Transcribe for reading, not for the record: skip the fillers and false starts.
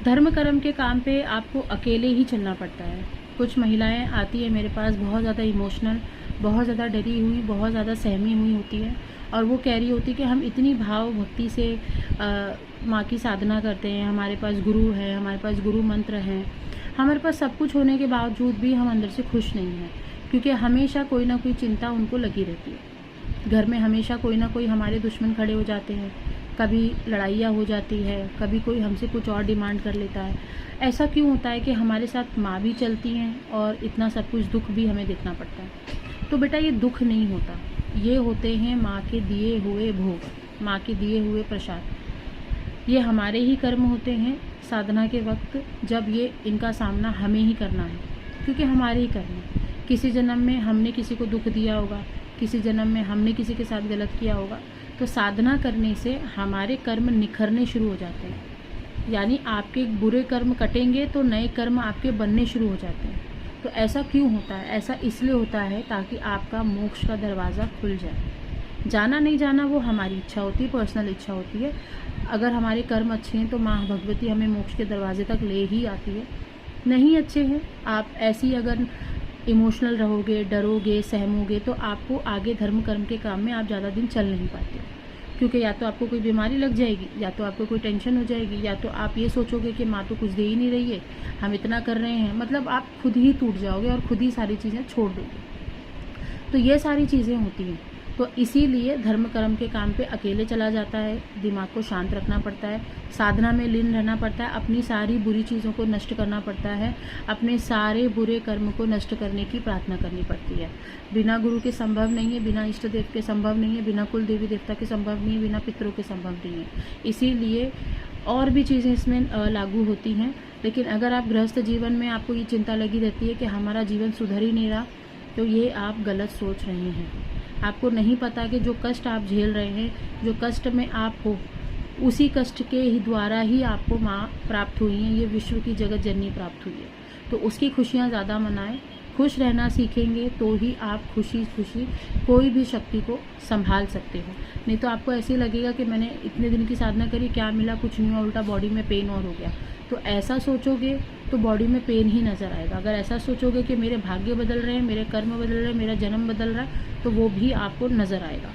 धर्म कर्म के काम पे आपको अकेले ही चलना पड़ता है। कुछ महिलाएं आती है मेरे पास बहुत ज़्यादा इमोशनल, बहुत ज़्यादा डरी हुई, बहुत ज़्यादा सहमी हुई होती है और वो कह रही होती है कि हम इतनी भाव भक्ति से माँ की साधना करते हैं, हमारे पास गुरु है, हमारे पास गुरु मंत्र हैं, हमारे पास सब कुछ होने के बावजूद भी हम अंदर से खुश नहीं हैं, क्योंकि हमेशा कोई ना कोई चिंता उनको लगी रहती है। घर में हमेशा कोई ना कोई हमारे दुश्मन खड़े हो जाते हैं, कभी लड़ाइयाँ हो जाती है, कभी कोई हमसे कुछ और डिमांड कर लेता है। ऐसा क्यों होता है कि हमारे साथ माँ भी चलती हैं और इतना सब कुछ दुख भी हमें देखना पड़ता है। तो बेटा ये दुख नहीं होता, ये होते हैं माँ के दिए हुए भोग, माँ के दिए हुए प्रसाद। ये हमारे ही कर्म होते हैं साधना के वक्त, जब ये इनका सामना हमें ही करना है, क्योंकि हमारे ही कर्म है। किसी जन्म में हमने किसी को दुख दिया होगा, किसी जन्म में हमने किसी के साथ गलत किया होगा, तो साधना करने से हमारे कर्म निखरने शुरू हो जाते हैं। यानी आपके बुरे कर्म कटेंगे तो नए कर्म आपके बनने शुरू हो जाते हैं। तो ऐसा क्यों होता है? ऐसा इसलिए होता है ताकि आपका मोक्ष का दरवाज़ा खुल जाए। जाना नहीं जाना वो हमारी इच्छा होती है, पर्सनल इच्छा होती है। अगर हमारे कर्म अच्छे हैं तो माँ भगवती हमें मोक्ष के दरवाजे तक ले ही आती है। नहीं अच्छे हैं, आप ऐसी अगर इमोशनल रहोगे, डरोगे, सहमोगे, तो आपको आगे धर्म कर्म के काम में आप ज़्यादा दिन चल नहीं पाते, क्योंकि या तो आपको कोई बीमारी लग जाएगी, या तो आपको कोई टेंशन हो जाएगी, या तो आप ये सोचोगे कि माँ तो कुछ दे ही नहीं रही है, हम इतना कर रहे हैं, मतलब आप खुद ही टूट जाओगे और खुद ही सारी चीज़ें छोड़ दोगे। तो ये सारी चीज़ें होती हैं। तो इसीलिए धर्म कर्म के काम पे अकेले चला जाता है, दिमाग को शांत रखना पड़ता है, साधना में लीन रहना पड़ता है, अपनी सारी बुरी चीज़ों को नष्ट करना पड़ता है, अपने सारे बुरे कर्म को नष्ट करने की प्रार्थना करनी पड़ती है। बिना गुरु के संभव नहीं है, बिना इष्ट देव के संभव नहीं है, बिना कुल देवी देवता के संभव नहीं है, बिना पितरों के संभव नहीं है। इसीलिए और भी चीज़ें इसमें लागू होती हैं। लेकिन अगर आप गृहस्थ जीवन में आपको ये चिंता लगी रहती है कि हमारा जीवन सुधर ही नहीं रहा, तो ये आप गलत सोच रहे हैं। आपको नहीं पता कि जो कष्ट आप झेल रहे हैं, जो कष्ट में आप हो, उसी कष्ट के ही द्वारा ही आपको माँ प्राप्त हुई हैं, ये विश्व की जगत जननी प्राप्त हुई है। तो उसकी खुशियाँ ज़्यादा मनाएं। खुश रहना सीखेंगे तो ही आप खुशी खुशी कोई भी शक्ति को संभाल सकते हो। नहीं तो आपको ऐसे लगेगा कि मैंने इतने दिन की साधना करी, क्या मिला, कुछ नहीं हुआ, उल्टा बॉडी में पेन और हो गया। तो ऐसा सोचोगे तो बॉडी में पेन ही नज़र आएगा। अगर ऐसा सोचोगे कि मेरे भाग्य बदल रहे हैं, मेरे कर्म बदल रहे हैं, मेरा जन्म बदल रहा है, तो वो भी आपको नज़र आएगा।